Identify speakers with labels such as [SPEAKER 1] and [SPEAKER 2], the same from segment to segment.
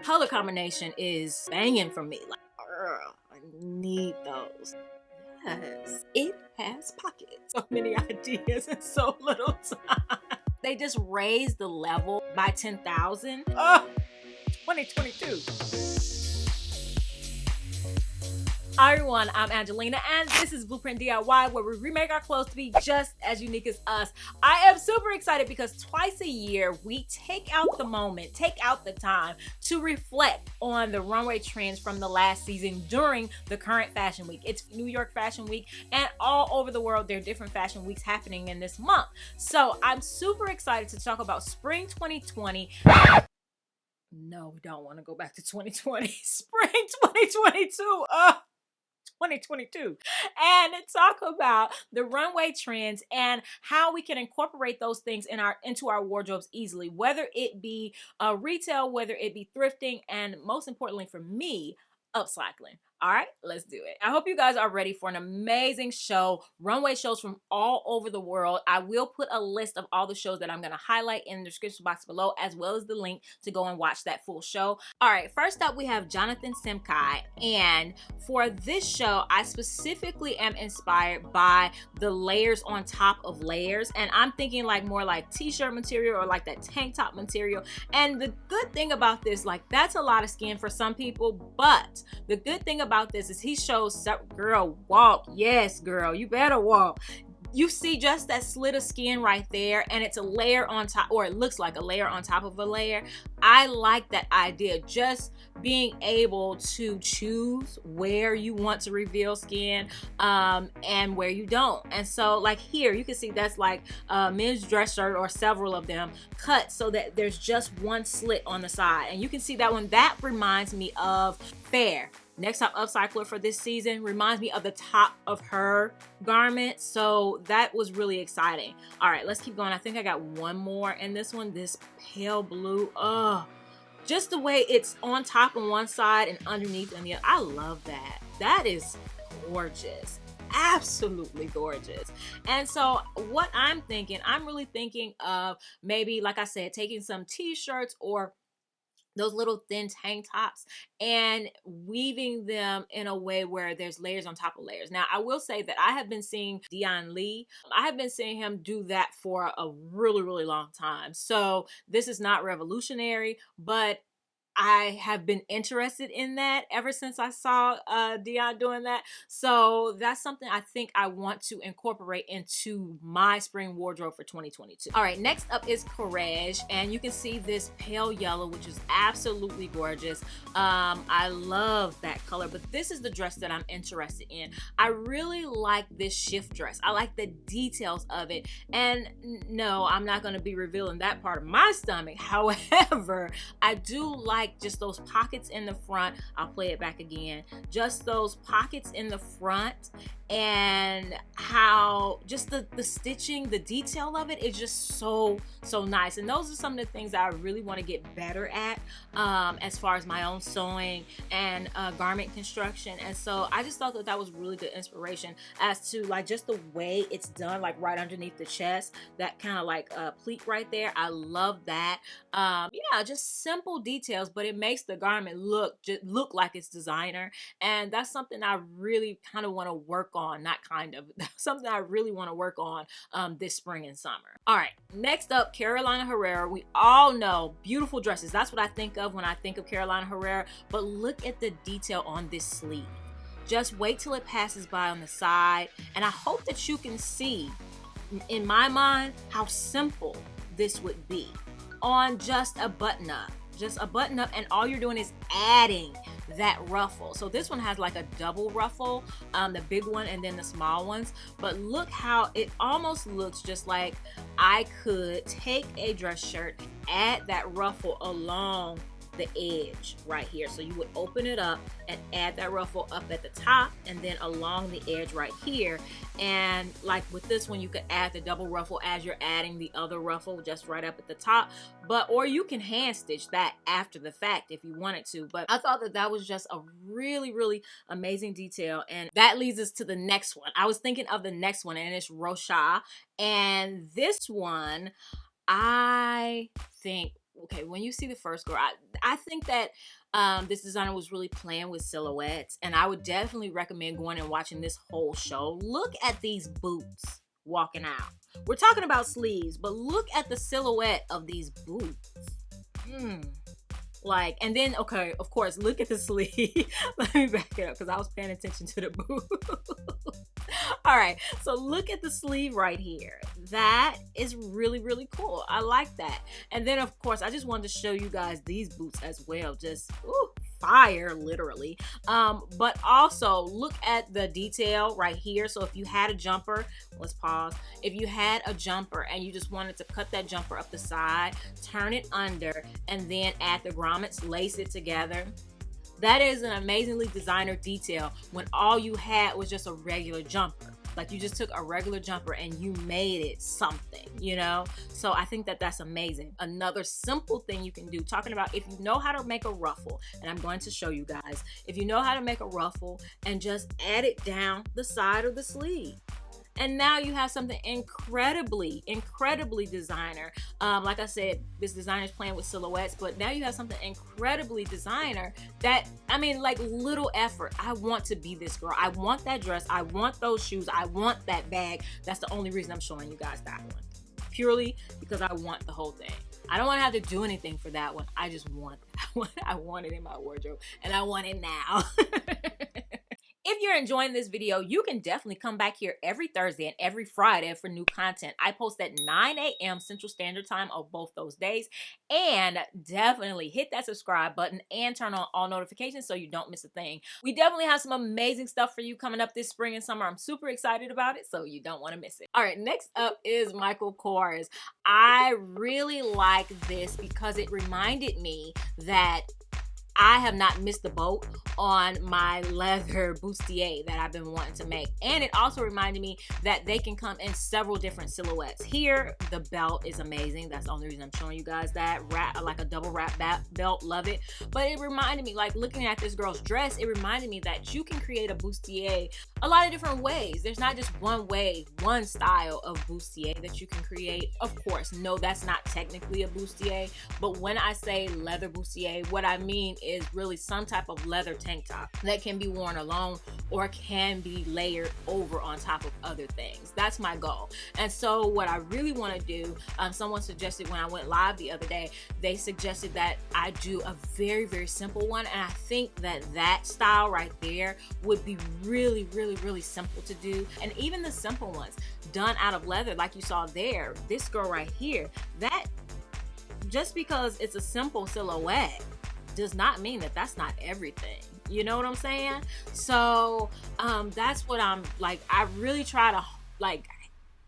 [SPEAKER 1] Color combination is banging for me. Like, I need those. Yes, it has pockets. So many ideas in so little time. They just raised the level by 10,000. 2022. Hi everyone, I'm Angelina and this is Blueprint DIY, where we remake our clothes to be just as unique as us. I am super excited because twice a year we take out the moment, take out the time to reflect on the runway trends from the last season during the current fashion week. It's New York Fashion Week, and all over the world there are different fashion weeks happening in this month. So I'm super excited to talk about spring 2020. No, we don't want to go back to 2020. Spring 2022. 2022, and talk about the runway trends and how we can incorporate those things into our wardrobes easily, whether it be retail, whether it be thrifting, and most importantly for me, upcycling. All right, let's do it. I hope you guys are ready for an amazing show. Runway shows from all over the world. I will put a list of all the shows that I'm going to highlight in the description box below, as well as the link to go and watch that full show. All right, first up we have Jonathan Simkai, and for this show I specifically am inspired by the layers on top of layers, and I'm thinking like more like t-shirt material or like that tank top material. And the good thing about this, like, that's a lot of skin for some people, but the good thing about this is he shows, girl, walk. Yes, girl, you better walk. You see just that slit of skin right there, and it's a layer on top, or it looks like a layer on top of a layer. I like that idea, just being able to choose where you want to reveal skin and where you don't. And so like here you can see that's like a men's dress shirt, or several of them cut so that there's just one slit on the side, and you can see that one. That reminds me of Fair, next top upcycler for this season, reminds me of the top of her garment. So that was really exciting. All right, let's keep going. I think I got one more in this one, this pale blue. Just the way it's on top on one side and underneath on the other. I love that. That is gorgeous. Absolutely gorgeous. And so what I'm thinking, I'm really thinking of maybe, like I said, taking some t-shirts or those little thin tank tops and weaving them in a way where there's layers on top of layers. Now, I will say that I have been seeing Dion Lee. I have been seeing him do that for a really, really long time. So this is not revolutionary, but I have been interested in that ever since I saw Dion doing that. So that's something I think I want to incorporate into my spring wardrobe for 2022. All right, next up is Courage, and you can see this pale yellow, which is absolutely gorgeous. I love that color, but this is the dress that I'm interested in. I really like this shift dress. I like the details of it. And no, I'm not going to be revealing that part of my stomach. However, I do like just those pockets in the front. I'll play it back again. Just those pockets in the front, and how just the stitching, the detail of it is just so nice. And those are some of the things that I really want to get better at as far as my own sewing and garment construction. And so I just thought that that was really good inspiration as to like just the way it's done, like right underneath the chest, that kind of like pleat right there. I love that. Yeah, just simple details, but it makes the garment look like it's designer. And that's something I really kind of want to work on. Not kind of, something I really want to work on this spring and summer. All right, next up, Carolina Herrera. We all know beautiful dresses. That's what I think of when I think of Carolina Herrera, but look at the detail on this sleeve. Just wait till it passes by on the side, and I hope that you can see, in my mind, how simple this would be on just a button up. Just a button up, and all you're doing is adding that ruffle. So this one has like a double ruffle, the big one and then the small ones. But look how it almost looks just like I could take a dress shirt, add that ruffle along the edge right here. So you would open it up and add that ruffle up at the top and then along the edge right here. And like with this one, you could add the double ruffle as you're adding the other ruffle just right up at the top. Or you can hand stitch that after the fact if you wanted to. But I thought that that was just a really amazing detail. And that leads us to the next one. I was thinking of the next one, and it's Rocha. And this one, I think okay, when you see the first girl, I think that this designer was really playing with silhouettes, and I would definitely recommend going and watching this whole show. Look at these boots walking out. We're talking about sleeves, but look at the silhouette of these boots. Like, and then, okay, of course, look at the sleeve. Let me back it up because I was paying attention to the boot. All right, so look at the sleeve right here. That is really, really cool. I like that. And then, of course, I just wanted to show you guys these boots as well. Just, ooh, fire, literally. But also, look at the detail right here. So if you had a jumper, let's pause. If you had a jumper and you just wanted to cut that jumper up the side, turn it under, and then add the grommets, lace it together. That is an amazingly designer detail when all you had was just a regular jumper. Like, you just took a regular jumper and you made it something, you know? So I think that that's amazing. Another simple thing you can do, talking about if you know how to make a ruffle, and I'm going to show you guys, if you know how to make a ruffle and just add it down the side of the sleeve. And now you have something incredibly, incredibly designer. Like I said, this designer is playing with silhouettes, but now you have something incredibly designer that, I mean, like, little effort. I want to be this girl. I want that dress. I want those shoes. I want that bag. That's the only reason I'm showing you guys that one. Purely because I want the whole thing. I don't want to have to do anything for that one. I just want that one. I want it in my wardrobe, and I want it now. If you're enjoying this video, you can definitely come back here every Thursday and every Friday for new content. I post at 9 a.m. Central Standard Time of both those days. And definitely hit that subscribe button and turn on all notifications so you don't miss a thing. We definitely have some amazing stuff for you coming up this spring and summer. I'm super excited about it, so you don't want to miss it. All right, next up is Michael Kors. I really like this because it reminded me that I have not missed the boat on my leather bustier that I've been wanting to make. And it also reminded me that they can come in several different silhouettes. Here, the belt is amazing. That's the only reason I'm showing you guys that. Like a double wrap belt, love it. But it reminded me, like, looking at this girl's dress, it reminded me that you can create a bustier a lot of different ways. There's not just one way, one style of bustier that you can create. Of course, no, that's not technically a bustier. But when I say leather bustier, what I mean is really some type of leather tank top that can be worn alone or can be layered over on top of other things. That's my goal. And so what I really want to do, someone suggested when I went live the other day, they suggested that I do a very, very simple one. And I think that that style right there would be really, really, really simple to do. And even the simple ones done out of leather, like you saw there, this girl right here, that just because it's a simple silhouette does not mean that that's not everything. You know what I'm saying? So that's what I'm like. I really try to like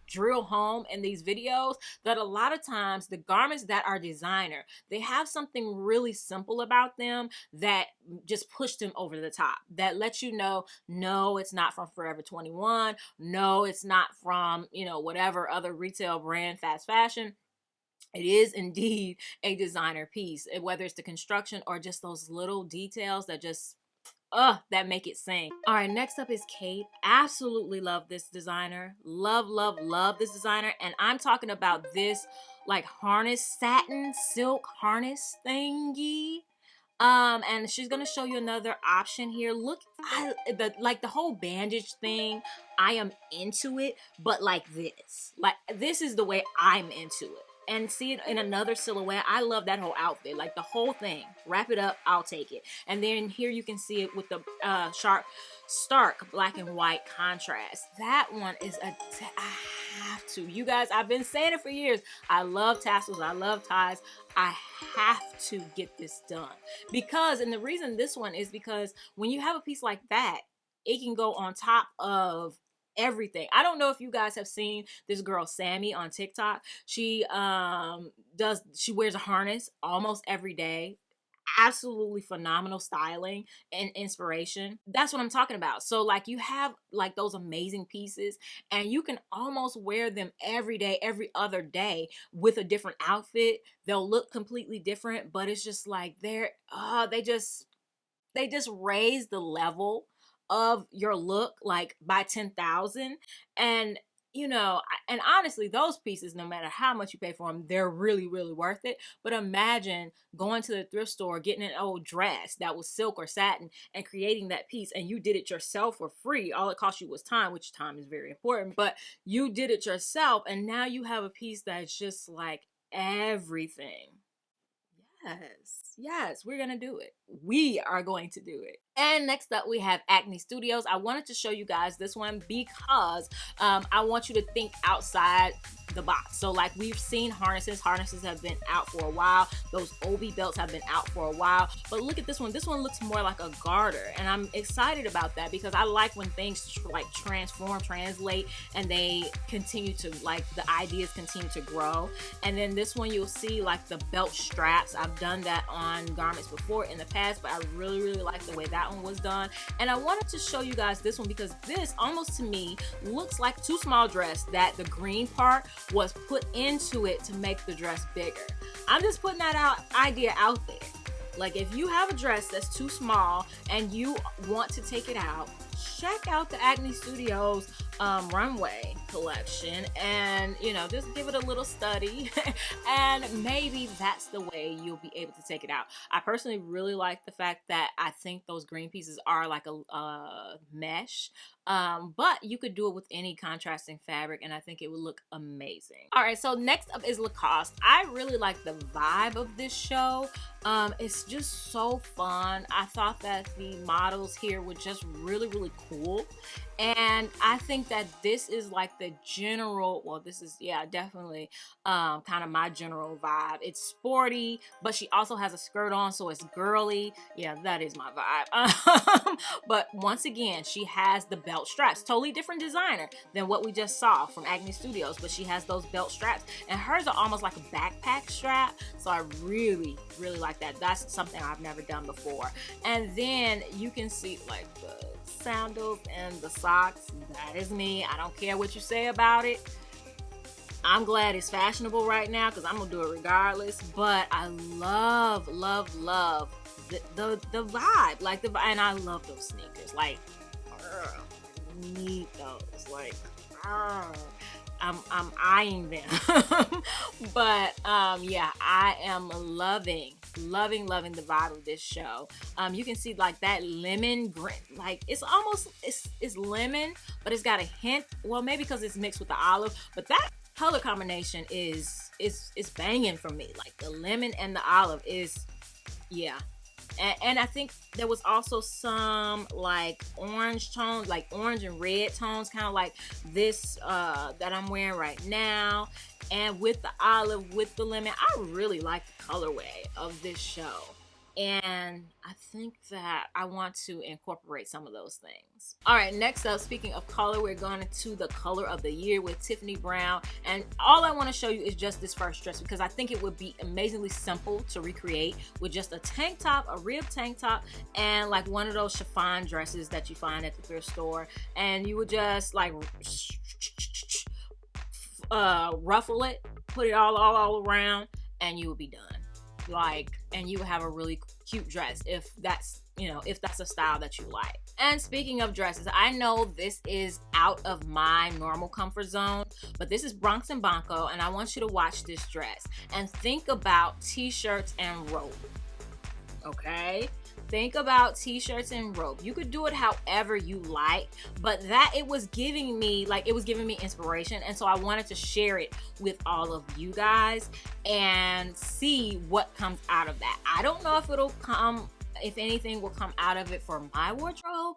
[SPEAKER 1] drill home in these videos that a lot of times the garments that are designer, they have something really simple about them that just push them over the top, that lets you know, no, it's not from Forever 21. No, it's not from, you know, whatever other retail brand, fast fashion. It is indeed a designer piece, whether it's the construction or just those little details that just that make it sing. All right, next up is Kate. Absolutely love this designer. Love, love, love this designer. And I'm talking about this like harness, satin silk harness thingy. And she's gonna show you another option here. Look, the whole bandage thing, I am into it, but like this is the way I'm into it. And see it in another silhouette. I love that whole outfit, like the whole thing. Wrap it up, I'll take it. And then here you can see it with the stark black and white contrast. That one is I have to. You guys, I've been saying it for years. I love tassels, I love ties. I have to get this done. And the reason this one is because when you have a piece like that, it can go on top of everything. I don't know if you guys have seen this girl Sammy on TikTok. She wears a harness almost every day. Absolutely phenomenal styling and inspiration. That's what I'm talking about. So like you have like those amazing pieces and you can almost wear them every day, every other day with a different outfit. They'll look completely different, but it's just like they just raise the level of your look like by 10,000. And you know, and honestly, those pieces, no matter how much you pay for them, they're really, really worth it. But imagine going to the thrift store, getting an old dress that was silk or satin, and creating that piece, and you did it yourself for free. All it cost you was time, which time is very important, but you did it yourself, and now you have a piece that's just like everything. Yes, yes, we're gonna do it. We are going to do it. And next up, we have Acne Studios. I wanted to show you guys this one because I want you to think outside the box. So like we've seen harnesses. Harnesses have been out for a while. Those OB belts have been out for a while. But look at this one. This one looks more like a garter. And I'm excited about that because I like when things like transform, translate, and they continue to, like, the ideas continue to grow. And then this one, you'll see like the belt straps. I've done that on garments before in the past, but I really, really like the way that one was done. And I wanted to show you guys this one because this almost to me looks like too small dress that the green part was put into it to make the dress bigger. I'm just putting that idea out there. Like if you have a dress that's too small and you want to take it out, check out the Acne Studios Runway collection and, you know, just give it a little study and maybe that's the way you'll be able to take it out. I personally really like the fact that I think those green pieces are like a mesh, but you could do it with any contrasting fabric and I think it would look amazing. All right, so next up is Lacoste. I really like the vibe of this show. It's just so fun. I thought that the models here were just really, really cool. And I think that this is like the general, well, this is, yeah, definitely kind of my general vibe. It's sporty, but she also has a skirt on, so it's girly. Yeah, that is my vibe. But once again, she has the belt straps. Totally different designer than what we just saw from Acne Studios, but she has those belt straps. And hers are almost like a backpack strap, so I really, really like that. That's something I've never done before. And then you can see like the sandals and the socks. That is me. I don't care what you say about it. I'm glad it's fashionable right now because I'm gonna do it regardless. But I love, love, love the vibe, like and I love those sneakers. Like, need those. Like, I'm eyeing them. But yeah, I am loving the vibe of this show. You can see like that lemon green, like it's almost it's lemon, but it's got a hint, well, maybe because it's mixed with the olive, but that color combination is banging for me. Like the lemon and the olive is, yeah. And I think there was also some like orange tones, like orange and red tones, kind of like this that I'm wearing right now. And with the olive, with the lemon, I really like the colorway of this show. And I think that I want to incorporate some of those things. All right, next up, speaking of color, we're going to the color of the year with Tiffany Brown. And all I want to show you is just this first dress because I think it would be amazingly simple to recreate with just a tank top, a rib tank top, and like one of those chiffon dresses that you find at the thrift store. And you would just like ruffle it, put it all around, and you would be done. Like, and you have a really cute dress if that's, you know, if that's a style that you like. And speaking of dresses, I know this is out of my normal comfort zone, but this is Bronx and Banco, and I want you to watch this dress and think about t-shirts and rope. Okay? Think about t-shirts and rope. You could do it however you like, but that it was giving me inspiration, and so I wanted to share it with all of you guys and see what comes out of that. I don't know if anything will come out of it for my wardrobe.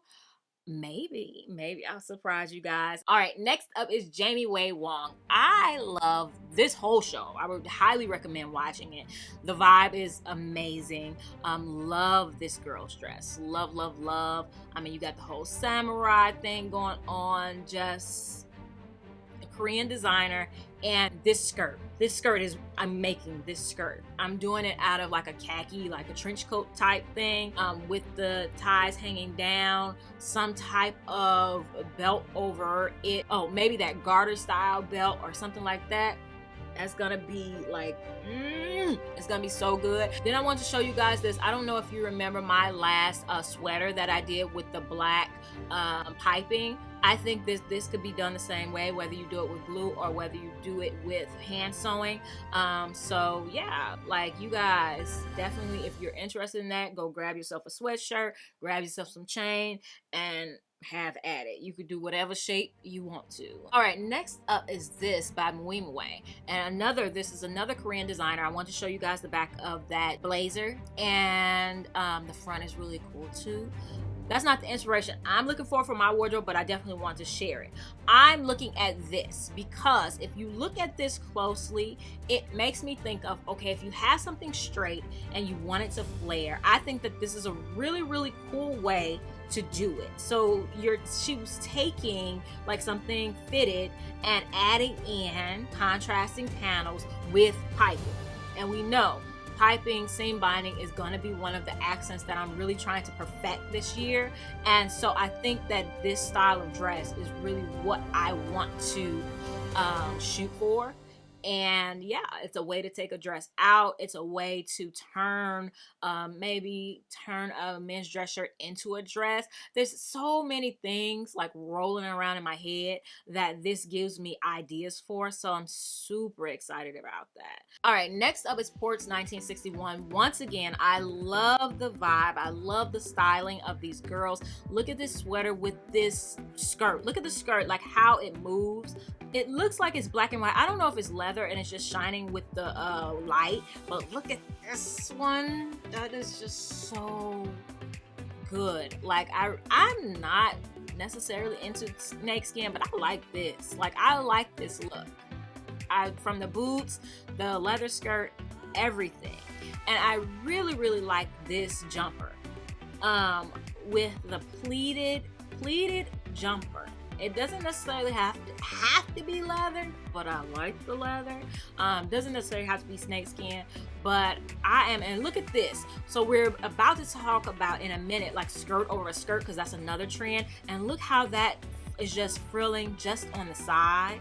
[SPEAKER 1] Maybe I'll surprise you guys. All right, next up is Wei Huang. I love this whole show. I would highly recommend watching it. The vibe is amazing. Love this girl's dress. Love. I mean, you got the whole samurai thing going on, just a Korean designer. And this skirt is, I'm making this skirt. I'm doing it out of like a khaki, like a trench coat type thing, with the ties hanging down, some type of belt over it. Oh, maybe that garter style belt or something like that. That's gonna be like, it's gonna be so good. Then I want to show you guys this. I don't know if you remember my last sweater that I did with the black piping. I think this could be done the same way, whether you do it with glue or whether you do it with hand sewing. So yeah, like, you guys definitely, if you're interested in that, go grab yourself a sweatshirt, grab yourself some chain, and have at it. You could do whatever shape you want to. All right, next up is this by Wei, and this is another Korean designer. I want to show you guys the back of that blazer, and the front is really cool too. That's not the inspiration I'm looking for my wardrobe, but I definitely want to share it. I'm looking at this because if you look at this closely, it makes me think of, okay, if you have something straight and you want it to flare, I think that this is a really, really cool way to do it. So she was taking like something fitted and adding in contrasting panels with piping. And we know piping, seam binding is going to be one of the accents that I'm really trying to perfect this year. And so I think that this style of dress is really what I want to shoot for. And yeah, it's a way to take a dress out. It's a way to maybe turn a men's dress shirt into a dress. There's so many things like rolling around in my head that this gives me ideas for. So I'm super excited about that. All right, next up is Ports 1961. Once again, I love the vibe. I love the styling of these girls. Look at this sweater with this skirt. Look at the skirt, like how it moves. It looks like it's black and white. I don't know if it's leather and it's just shining with the light, but look at this one. That is just so good. Like, I'm not necessarily into snakeskin, but I like this. Like, I like this look. From the boots, the leather skirt, everything. And I really, really like this jumper with the pleated jumper. It doesn't necessarily have to be leather, but I like the leather. Doesn't necessarily have to be snakeskin, but and look at this. So we're about to talk about in a minute, like skirt over a skirt, because that's another trend. And look how that is just frilling just on the side.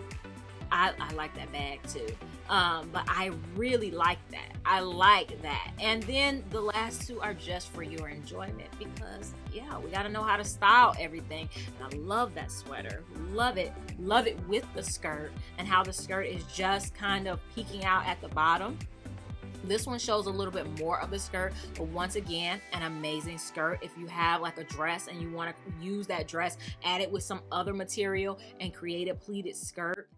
[SPEAKER 1] I like that bag too. But I really like that. I like that. And then the last two are just for your enjoyment because, yeah, we got to know how to style everything. And I love that sweater. Love it. Love it with the skirt and how the skirt is just kind of peeking out at the bottom. This one shows a little bit more of the skirt, but once again, an amazing skirt. If you have like a dress and you want to use that dress, add it with some other material and create a pleated skirt,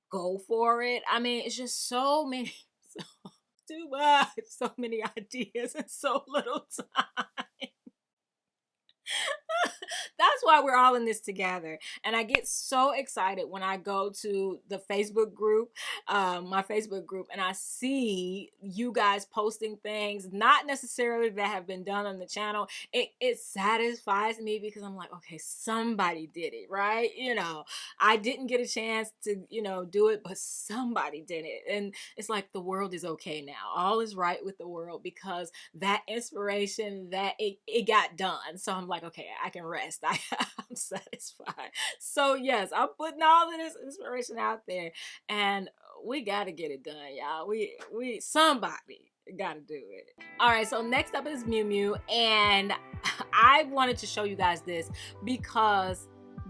[SPEAKER 1] go for it. I mean, it's just so many, too much, so many ideas in so little time. That's why we're all in this together. And I get so excited when I go to the Facebook group, my Facebook group, and I see you guys posting things, not necessarily that have been done on the channel. It satisfies me because I'm like, okay, somebody did it, right? You know, I didn't get a chance to, do it, but somebody did it. And it's like the world is okay now. All is right with the world because that inspiration, that it got done. So I'm like, okay, I can rest. I'm satisfied. So yes, I'm putting all of this inspiration out there, and we gotta get it done, y'all. We somebody gotta do it. All right, so next up is Miu Miu, and I wanted to show you guys this because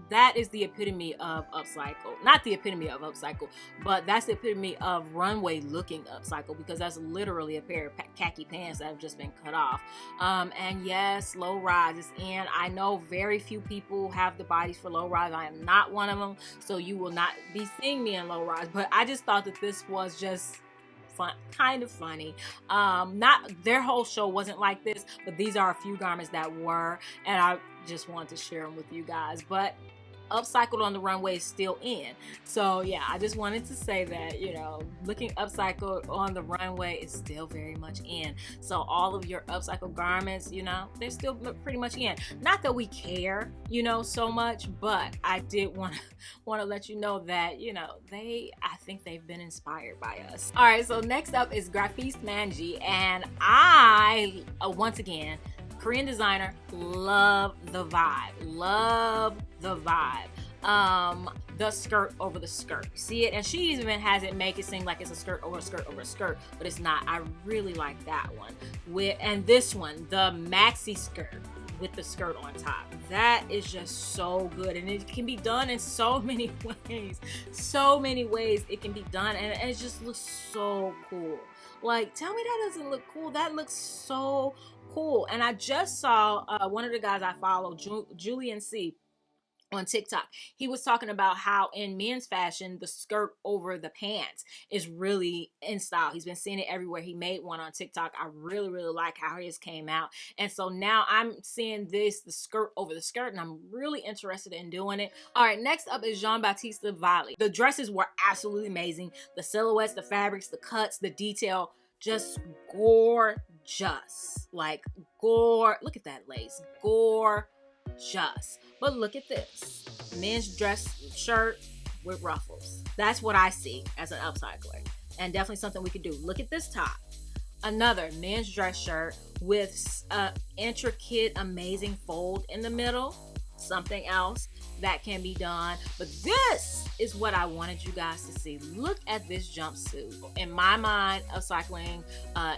[SPEAKER 1] that is the epitome of upcycle. Not the epitome of upcycle, but that's the epitome of runway looking upcycle because that's literally a pair of khaki pants that have just been cut off. And yes, low rise is in. I know very few people have the bodies for low rise. I am not one of them, so you will not be seeing me in low rise, but I just thought that this was just fun, kind of funny. Not their whole show wasn't like this, but these are a few garments that were, and I just wanted to share them with you guys. But upcycled on the runway is still in. So yeah, I just wanted to say that, looking upcycled on the runway is still very much in. So all of your upcycled garments, they're still pretty much in. Not that we care, so much, but I did want to let you know that, I think they've been inspired by us. All right, so next up is Graphiste Manji, and I, once again, Korean designer, love the vibe. The skirt over the skirt. See it? And she even has it make it seem like it's a skirt over a skirt over a skirt, but it's not. I really like that one. And this one, the maxi skirt. with the skirt on top. That is just so good, and it can be done in so many ways. So many ways it can be done, and it just looks so cool. Like, tell me that doesn't look cool. That looks so cool. And I just saw one of the guys I follow, Julian C, on TikTok. He was talking about how in men's fashion, the skirt over the pants is really in style. He's been seeing it everywhere. He made one on TikTok. I really, really like how his came out. And so now I'm seeing this, the skirt over the skirt, and I'm really interested in doing it. All right, next up is Giambattista Valli. The dresses were absolutely amazing. The silhouettes, the fabrics, the cuts, the detail, just gorgeous. Like, look at that lace. Gorgeous. But look at this. Men's dress shirt with ruffles. That's what I see as an upcycler. And definitely something we could do. Look at this top. Another men's dress shirt with intricate, amazing fold in the middle. Something else that can be done. But this is what I wanted you guys to see. Look at this jumpsuit. In my mind, upcycling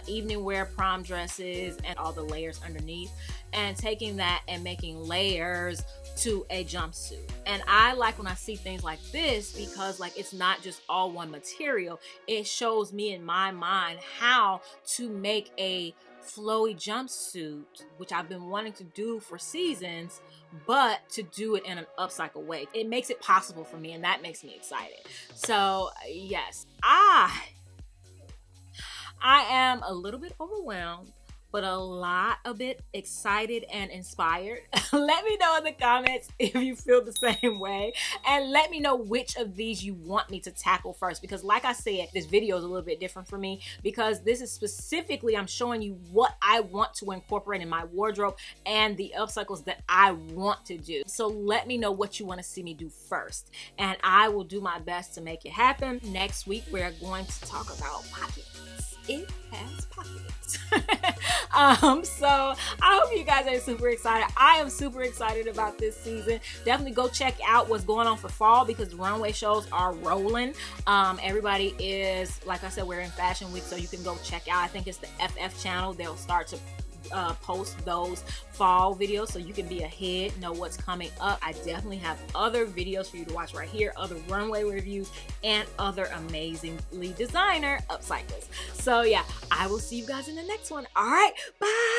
[SPEAKER 1] evening wear, prom dresses, and all the layers underneath, and taking that and making layers to a jumpsuit. And I like when I see things like this because, like, it's not just all one material. It shows me in my mind how to make a flowy jumpsuit, which I've been wanting to do for seasons, but to do it in an upcycle way. It makes it possible for me, and that makes me excited. So yes, I am a little bit overwhelmed, but a lot of it excited and inspired. Let me know in the comments if you feel the same way, and let me know which of these you want me to tackle first, because like I said, this video is a little bit different for me because this is specifically, I'm showing you what I want to incorporate in my wardrobe and the upcycles that I want to do. So let me know what you want to see me do first, and I will do my best to make it happen. Next week, we're going to talk about pockets. It has pockets. So I hope you guys are super excited. I am super excited about this season. Definitely go check out what's going on for fall because the runway shows are rolling. Everybody is, like I said, we're in fashion week, so you can go check out. I think it's the FF channel. They'll start to post those fall videos so you can be ahead, know what's coming up. I definitely have other videos for you to watch right here, other runway reviews, and other amazingly designer upcycles. So yeah, I will see you guys in the next one. All right, bye.